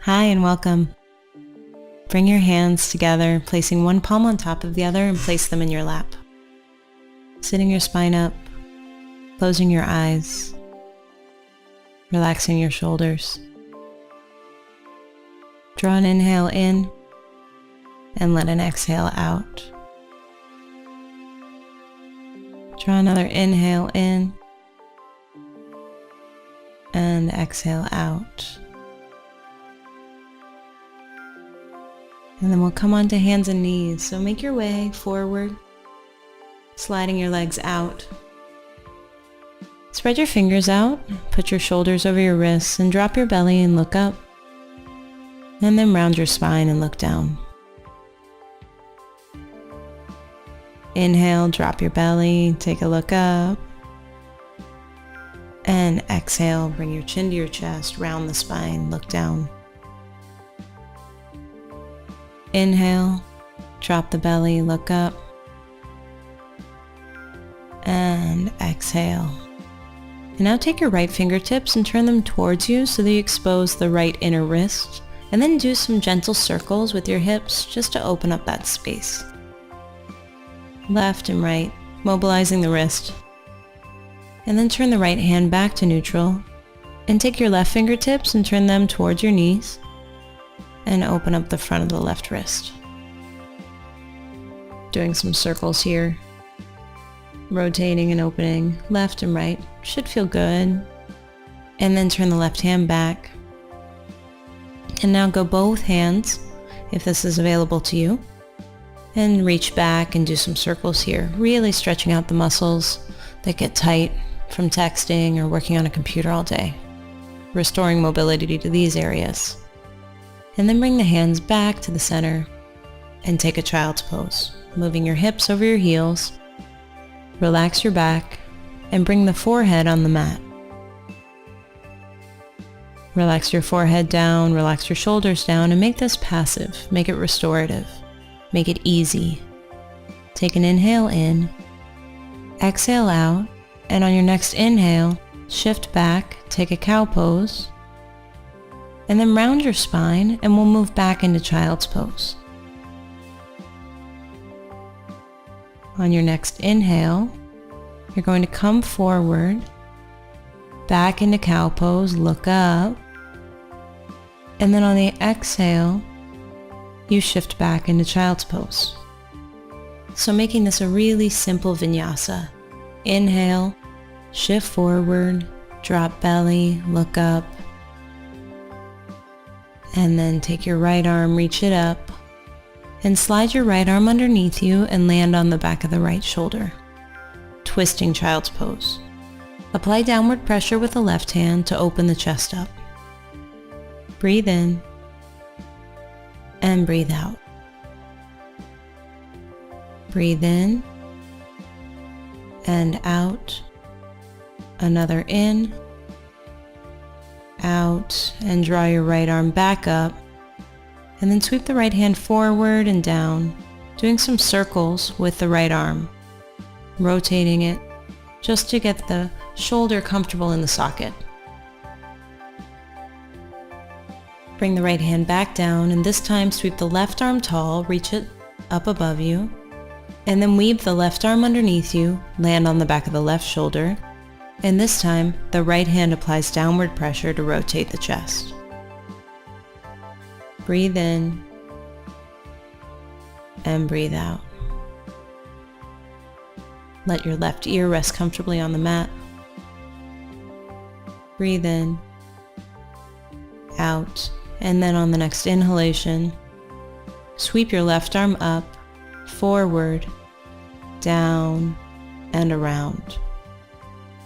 Hi and welcome. Bring your hands together, placing one palm on top of the other and place them in your lap. Sitting your spine up, closing your eyes, relaxing your shoulders. Draw an inhale in and let an exhale out. Draw another inhale in and exhale out. And then we'll come onto hands and knees. So make your way forward, sliding your legs out. Spread your fingers out, put your shoulders over your wrists and drop your belly and look up. And then round your spine and look down. Inhale, drop your belly, take a look up. And exhale, bring your chin to your chest, round the spine, look down. Inhale, drop the belly, look up. And exhale. And now take your right fingertips and turn them towards you so that you expose the right inner wrist. And then do some gentle circles with your hips just to open up that space. Left and right, mobilizing the wrist. And then turn the right hand back to neutral. And take your left fingertips and turn them towards your knees. And open up the front of the left wrist. Doing some circles here. Rotating and opening left and right. Should feel good. And then turn the left hand back. And now go both hands, if this is available to you. And reach back and do some circles here. Really stretching out the muscles that get tight from texting or working on a computer all day. Restoring mobility to these areas. And then bring the hands back to the center and take a child's pose. Moving your hips over your heels. Relax your back and bring the forehead on the mat. Relax your forehead down, relax your shoulders down, and make this passive. Make it restorative. Make it easy. Take an inhale in, exhale out, and on your next inhale, shift back, take a cow pose, and then round your spine and we'll move back into child's pose. On your next inhale, you're going to come forward, back into cow pose, look up, and then on the exhale, you shift back into child's pose. So making this a really simple vinyasa. Inhale, shift forward, drop belly, look up, and then take your right arm, reach it up, and slide your right arm underneath you and land on the back of the right shoulder. Twisting child's pose. Apply downward pressure with the left hand to open the chest up. Breathe in and breathe out. Breathe in and out. Another in, out, and draw your right arm back up. And then sweep the right hand forward and down, doing some circles with the right arm, rotating it just to get the shoulder comfortable in the socket. Bring the right hand back down, and this time sweep the left arm tall, reach it up above you, and then weave the left arm underneath you, land on the back of the left shoulder, and this time the right hand applies downward pressure to rotate the chest. Breathe in and breathe out. Let your left ear rest comfortably on the mat. Breathe in, out, and then on the next inhalation, sweep your left arm up, forward, down, and around.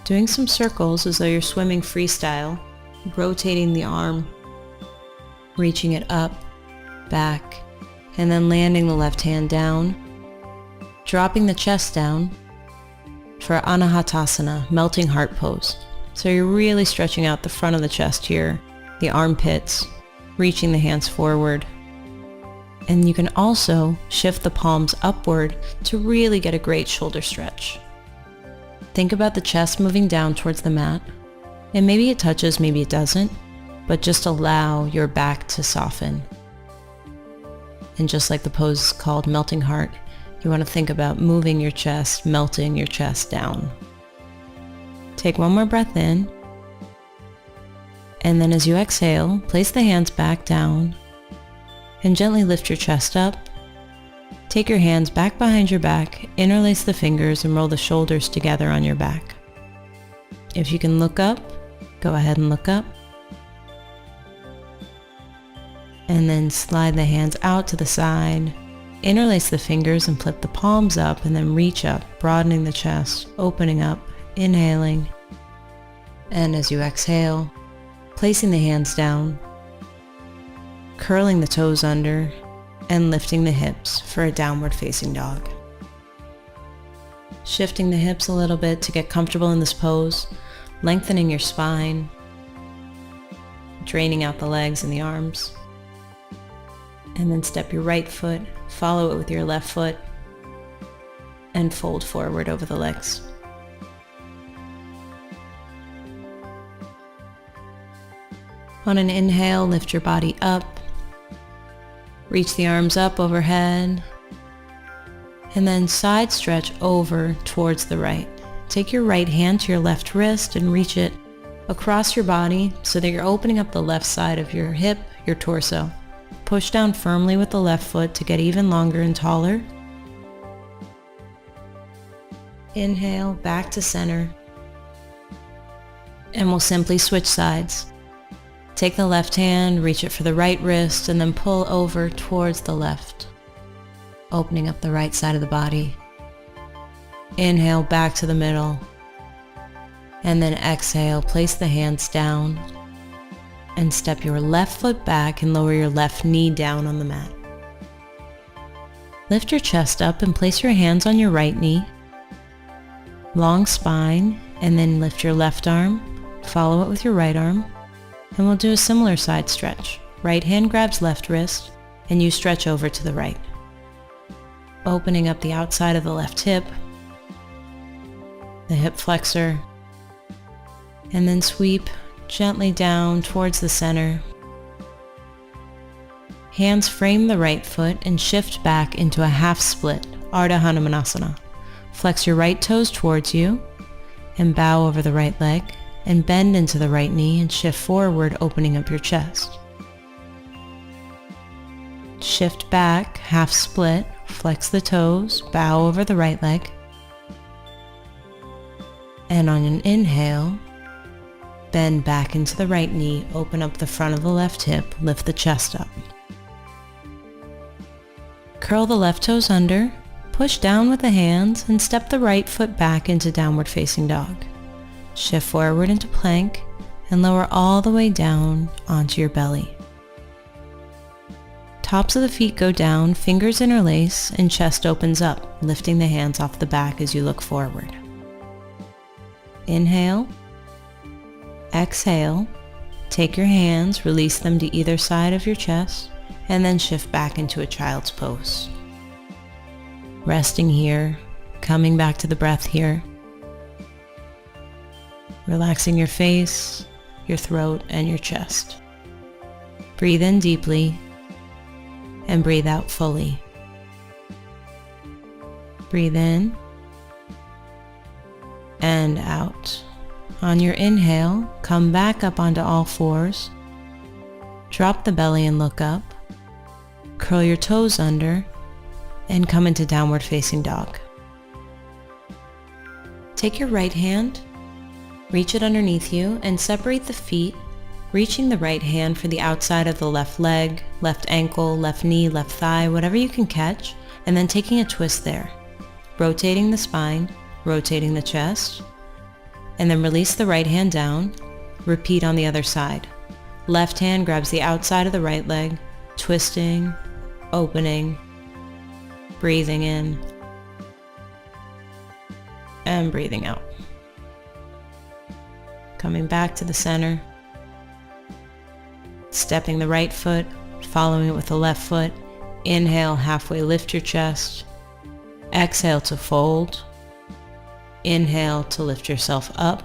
Doing some circles as though you're swimming freestyle, rotating the arm, reaching it up, back, and then landing the left hand down, dropping the chest down for Anahatasana, melting heart pose. So you're really stretching out the front of the chest here, the armpits, reaching the hands forward. And you can also shift the palms upward to really get a great shoulder stretch. Think about the chest moving down towards the mat, and maybe it touches, maybe it doesn't. but just allow your back to soften. And just like the pose called Melting Heart, you want to think about moving your chest, melting your chest down. Take one more breath in, and then as you exhale, place the hands back down and gently lift your chest up. Take your hands back behind your back, interlace the fingers, and roll the shoulders together on your back. If you can look up, go ahead and look up. And then slide the hands out to the side, interlace the fingers and flip the palms up, and then reach up, broadening the chest, opening up, inhaling. And as you exhale, placing the hands down, curling the toes under, and lifting the hips for a downward facing dog. Shifting the hips a little bit to get comfortable in this pose, lengthening your spine, draining out the legs and the arms. And then step your right foot, follow it with your left foot, and fold forward over the legs. On an inhale, lift your body up, reach the arms up overhead, and then side stretch over towards the right. Take your right hand to your left wrist and reach it across your body so that you're opening up the left side of your hip, your torso. Push down firmly with the left foot to get even longer and taller. Inhale, back to center. And we'll simply switch sides. Take the left hand, reach it for the right wrist, and then pull over towards the left, opening up the right side of the body. Inhale, back to the middle. And then exhale, place the hands down and step your left foot back and lower your left knee down on the mat. Lift your chest up and place your hands on your right knee. Long spine, and then lift your left arm, follow it with your right arm, and we'll do a similar side stretch. Right hand grabs left wrist, and you stretch over to the right. Opening up the outside of the left hip, the hip flexor, and then sweep gently down towards the center. Hands frame the right foot and shift back into a half split, Ardha Hanumanasana. Flex your right toes towards you and bow over the right leg, and bend into the right knee and shift forward, opening up your chest. Shift back, half split, flex the toes, bow over the right leg. And on an inhale, bend back into the right knee, open up the front of the left hip, lift the chest up. Curl the left toes under, push down with the hands, and step the right foot back into downward facing dog. Shift forward into plank and lower all the way down onto your belly. Tops of the feet go down, fingers interlace, and chest opens up, lifting the hands off the back as you look forward. Inhale. Exhale. Take your hands, release them to either side of your chest, and then shift back into a child's pose. Resting here, coming back to the breath here. Relaxing your face, your throat, and your chest. Breathe in deeply and breathe out fully. Breathe in and out. On your inhale, come back up onto all fours. Drop the belly and look up. Curl your toes under and come into downward facing dog. Take your right hand, reach it underneath you, and separate the feet, reaching the right hand for the outside of the left leg, left ankle, left knee, left thigh, whatever you can catch, and then taking a twist there. Rotating the spine, rotating the chest, and then release the right hand down. Repeat on the other side. Left hand grabs the outside of the right leg, twisting, opening, breathing in, and breathing out. Coming back to the center, stepping the right foot, following it with the left foot. Inhale, halfway lift your chest. Exhale to fold. Inhale to lift yourself up,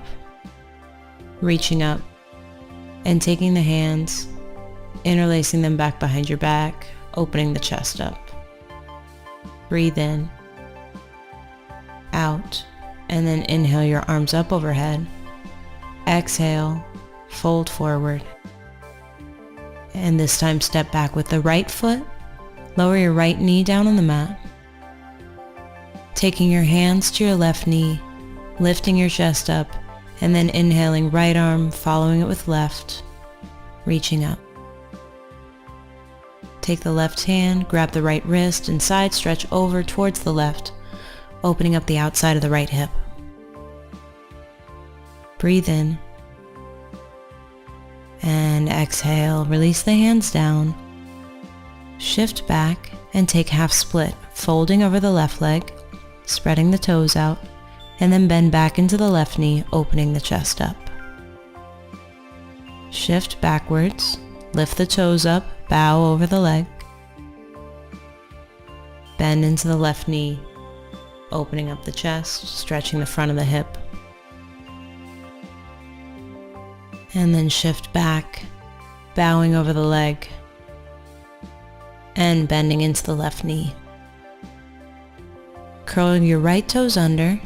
reaching up, And taking the hands, interlacing them back behind your back, opening the chest up. Breathe in, out, and then inhale your arms up overhead. Exhale, fold forward. And this time step back with the right foot. Lower your right knee down on the mat. Taking your hands to your left knee, lifting your chest up, and then inhaling right arm, following it with left, reaching up. Take the left hand, grab the right wrist, and side stretch over towards the left, opening up the outside of the right hip. Breathe in. And exhale, release the hands down. Shift back and take half split, folding over the left leg, spreading the toes out, and then bend back into the left knee, opening the chest up. Shift backwards, lift the toes up, bow over the leg, bend into the left knee, opening up the chest, stretching the front of the hip. And then shift back, bowing over the leg, and bending into the left knee. Curl your right toes under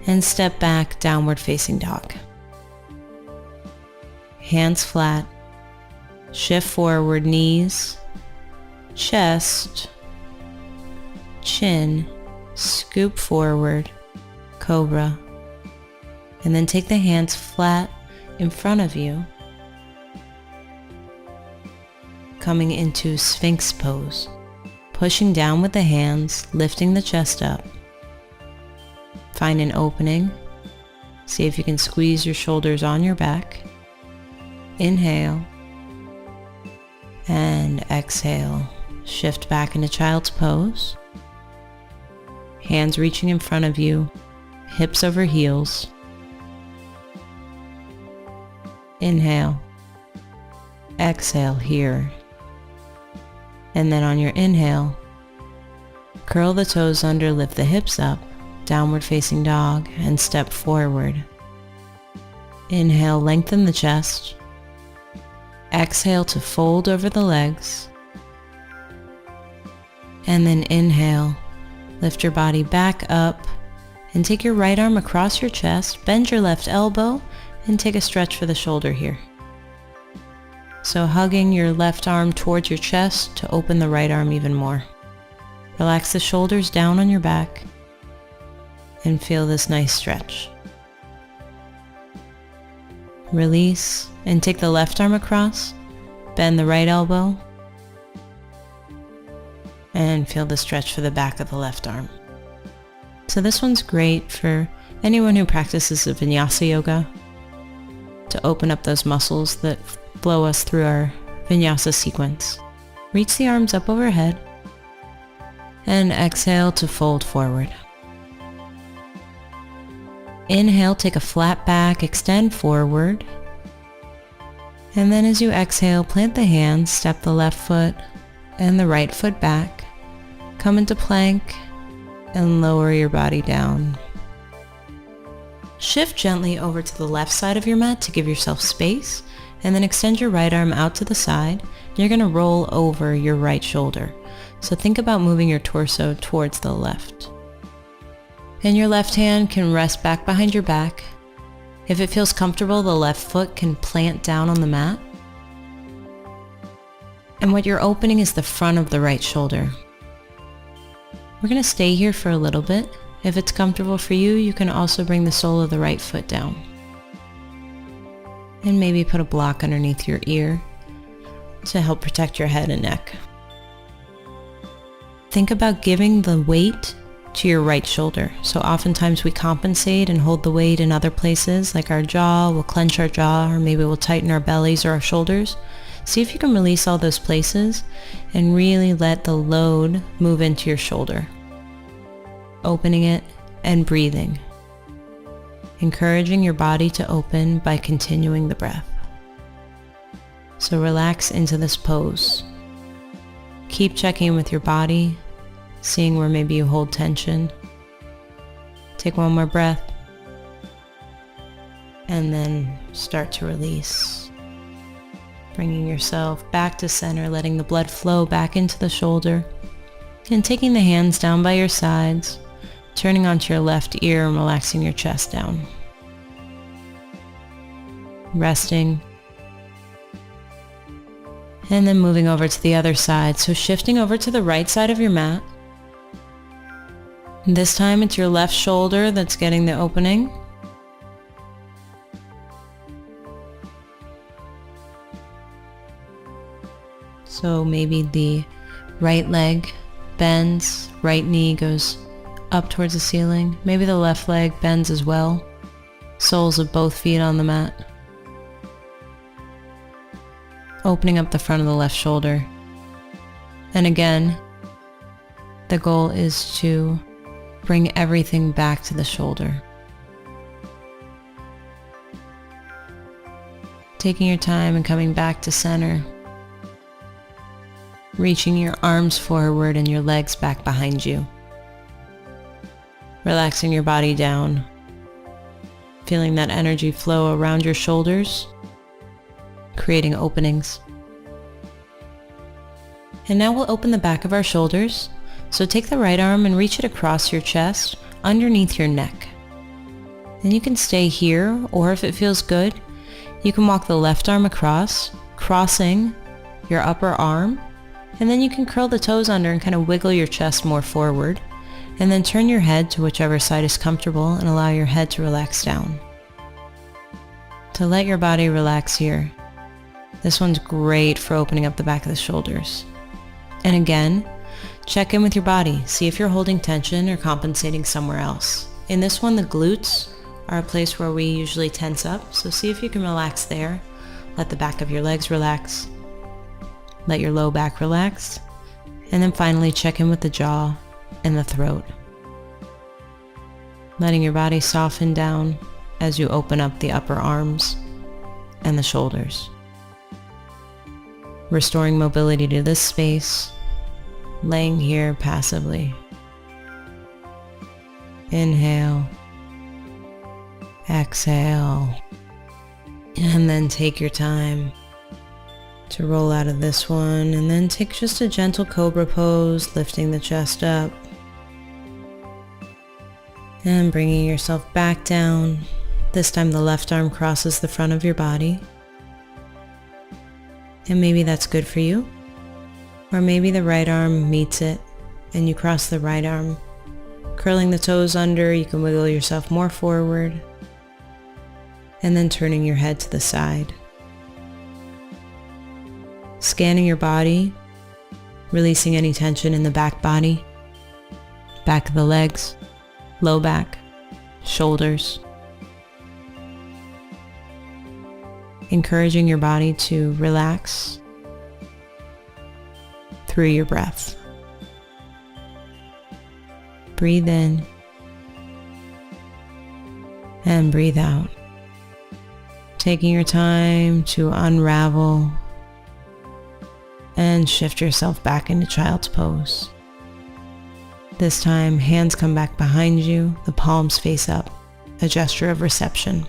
and step back, downward facing dog. Hands flat, shift forward, knees, chest, chin, scoop forward, cobra, and then take the hands flat in front of you, coming into Sphinx pose, pushing down with the hands, lifting the chest up. Find an opening. See if you can squeeze your shoulders on your back. Inhale and exhale. Shift back into child's pose. Hands reaching in front of you, hips over heels. Inhale, exhale here. And then on your inhale, curl the toes under, lift the hips up, downward facing dog, and step forward. Inhale, lengthen the chest. Exhale to fold over the legs. And then inhale, lift your body back up and take your right arm across your chest, bend your left elbow, and take a stretch for the shoulder here. So hugging your left arm towards your chest to open the right arm even more. Relax the shoulders down on your back and feel this nice stretch. Release and take the left arm across, bend the right elbow, and feel the stretch for the back of the left arm. So this one's great for anyone who practices a vinyasa yoga to open up those muscles that flow us through our vinyasa sequence. Reach the arms up overhead and exhale to fold forward. Inhale, take a flat back, extend forward. And then as you exhale, plant the hands, step the left foot and the right foot back. Come into plank and lower your body down. Shift gently over to the left side of your mat to give yourself space, and then extend your right arm out to the side. You're going to roll over your right shoulder. So think about moving your torso towards the left. And your left hand can rest back behind your back. If it feels comfortable, the left foot can plant down on the mat. And what you're opening is the front of the right shoulder. We're going to stay here for a little bit. If it's comfortable for you, you can also bring the sole of the right foot down. And maybe put a block underneath your ear to help protect your head and neck. Think about giving the weight to your right shoulder. So oftentimes we compensate and hold the weight in other places, like our jaw, we'll clench our jaw, or maybe we'll tighten our bellies or our shoulders. See if you can release all those places and really let the load move into your shoulder. Opening it and breathing. Encouraging your body to open by continuing the breath. So relax into this pose. Keep checking in with your body, seeing where maybe you hold tension. Take one more breath and then start to release. Bringing yourself back to center, letting the blood flow back into the shoulder, and taking the hands down by your sides, turning onto your left ear and relaxing your chest down. Resting. And then moving over to the other side. So shifting over to the right side of your mat. This time it's your left shoulder that's getting the opening. So maybe the right leg bends, right knee goes up towards the ceiling. Maybe the left leg bends as well. Soles of both feet on the mat. Opening up the front of the left shoulder. And again, the goal is to bring everything back to the shoulder. Taking your time and coming back to center. Reaching your arms forward and your legs back behind you. Relaxing your body down. Feeling that energy flow around your shoulders, creating openings. And now we'll open the back of our shoulders. So take the right arm and reach it across your chest, underneath your neck. Then you can stay here, or if it feels good, you can walk the left arm across, crossing your upper arm, and then you can curl the toes under and kind of wiggle your chest more forward, and then turn your head to whichever side is comfortable and allow your head to relax down. To let your body relax here. This one's great for opening up the back of the shoulders. And again, check in with your body. See if you're holding tension or compensating somewhere else. In this one, the glutes are a place where we usually tense up, so see if you can relax there. Let the back of your legs relax. Let your low back relax. And then finally check in with the jaw and the throat. Letting your body soften down as you open up the upper arms and the shoulders. Restoring mobility to this space, laying here passively. Inhale, exhale, and then take your time to roll out of this one, and then take just a gentle cobra pose, lifting the chest up and bringing yourself back down. This time the left arm crosses the front of your body. And maybe that's good for you. Or maybe the right arm meets it and you cross the right arm. Curling the toes under, you can wiggle yourself more forward. And then turning your head to the side. Scanning your body, releasing any tension in the back body, back of the legs, low back, shoulders. Encouraging your body to relax through your breath. Breathe in and breathe out. Taking your time to unravel and shift yourself back into child's pose. This time, hands come back behind you, the palms face up, a gesture of reception.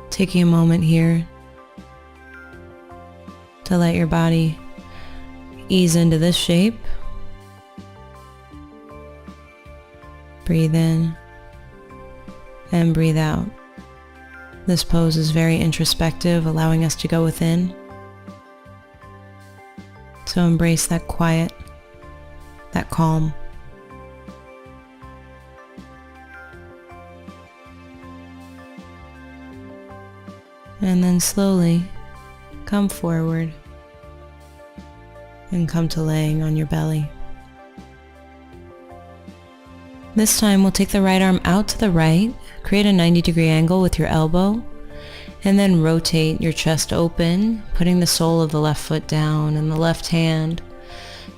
Taking a moment here to let your body ease into this shape. Breathe in and breathe out. This pose is very introspective, allowing us to go within. So embrace that quiet, that calm. And then slowly come forward and come to laying on your belly. This time we'll take the right arm out to the right, create a 90-degree angle with your elbow, and then rotate your chest open, putting the sole of the left foot down, and the left hand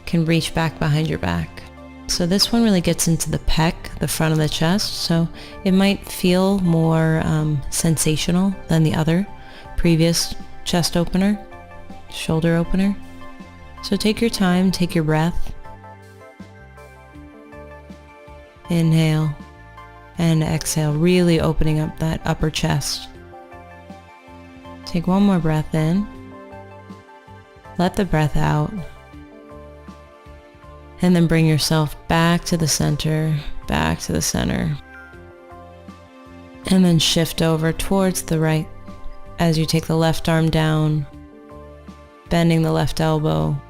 can reach back behind your back. So this one really gets into the pec, the front of the chest, so it might feel more sensational than the other previous chest opener, shoulder opener. So take your time, take your breath. Inhale and exhale, really opening up that upper chest. Take one more breath in. Let the breath out. And then bring yourself back to the center, back to the center. And then shift over towards the right as you take the left arm down, bending the left elbow.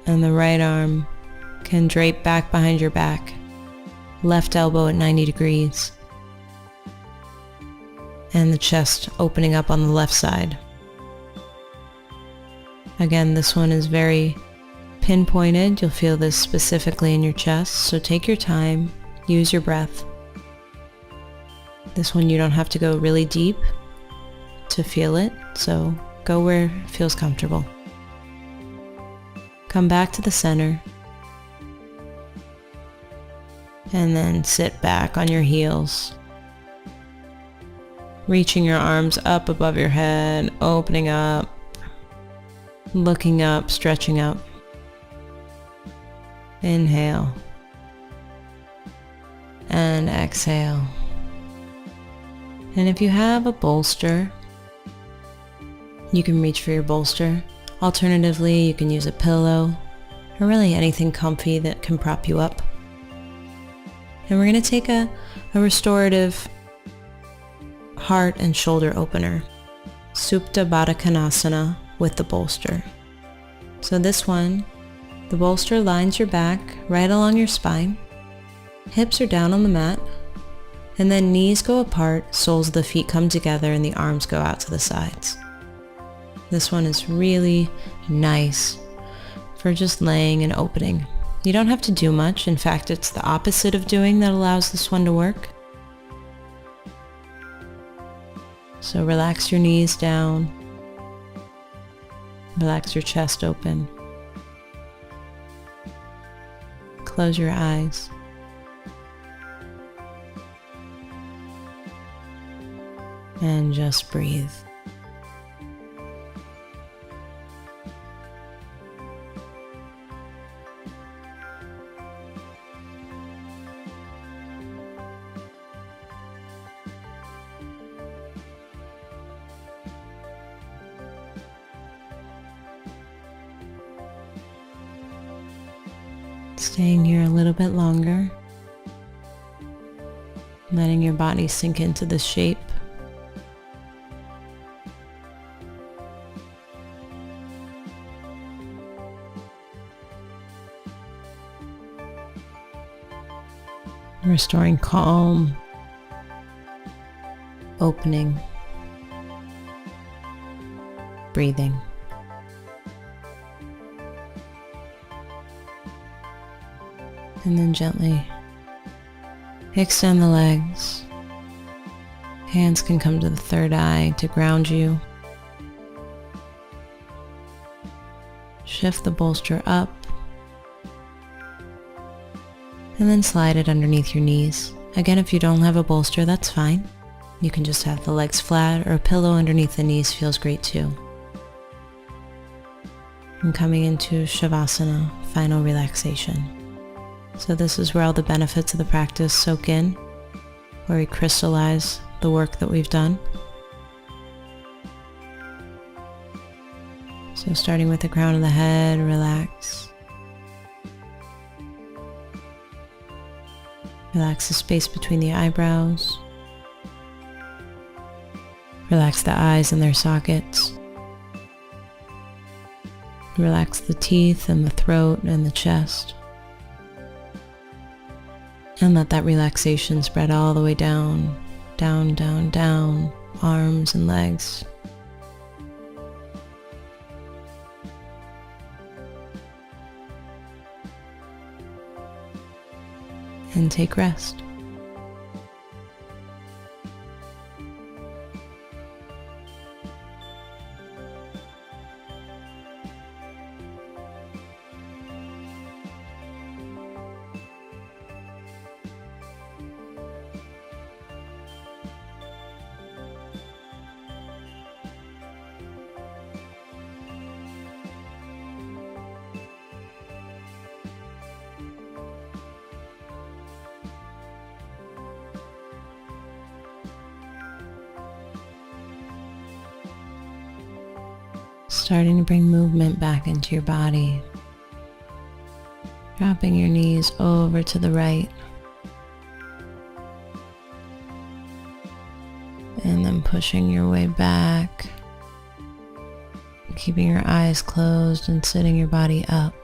And the right arm can drape back behind your back, left elbow at 90 degrees. And the chest opening up on the left side. Again, this one is very pinpointed. You'll feel this specifically in your chest, so take your time, use your breath. This one you don't have to go really deep to feel it, so go where it feels comfortable. Come back to the center, and then sit back on your heels. Reaching your arms up above your head, opening up, looking up, stretching up. Inhale. And exhale. And if you have a bolster, you can reach for your bolster. Alternatively, you can use a pillow, or really anything comfy that can prop you up. And we're going to take a restorative heart and shoulder opener, Supta Baddha Konasana with the bolster. So this one, the bolster lines your back right along your spine, hips are down on the mat, and then knees go apart, soles of the feet come together, and the arms go out to the sides. This one is really nice for just laying and opening. You don't have to do much. In fact, it's the opposite of doing that allows this one to work. So relax your knees down. Relax your chest open. Close your eyes. And just breathe. Staying here a little bit longer, letting your body sink into this shape. Restoring calm, opening, breathing. And then gently extend the legs. Hands can come to the third eye to ground you. Shift the bolster up. And then slide it underneath your knees. Again, if you don't have a bolster, that's fine. You can just have the legs flat, or a pillow underneath the knees feels great too. And coming into Shavasana, final relaxation. So this is where all the benefits of the practice soak in, where we crystallize the work that we've done. So starting with the crown of the head, relax. Relax the space between the eyebrows. Relax the eyes and their sockets. Relax the teeth and the throat and the chest. And let that relaxation spread all the way down, down, down, down, arms and legs. And take rest. Starting to bring movement back into your body. Dropping your knees over to the right. And then pushing your way back. Keeping your eyes closed and sitting your body up.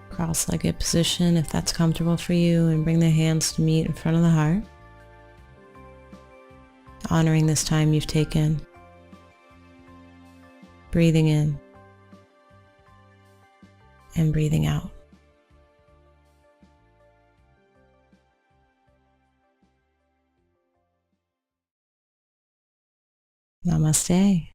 Cross-legged position if that's comfortable for you, and bring the hands to meet in front of the heart. Honoring this time you've taken. Breathing in and breathing out. Namaste.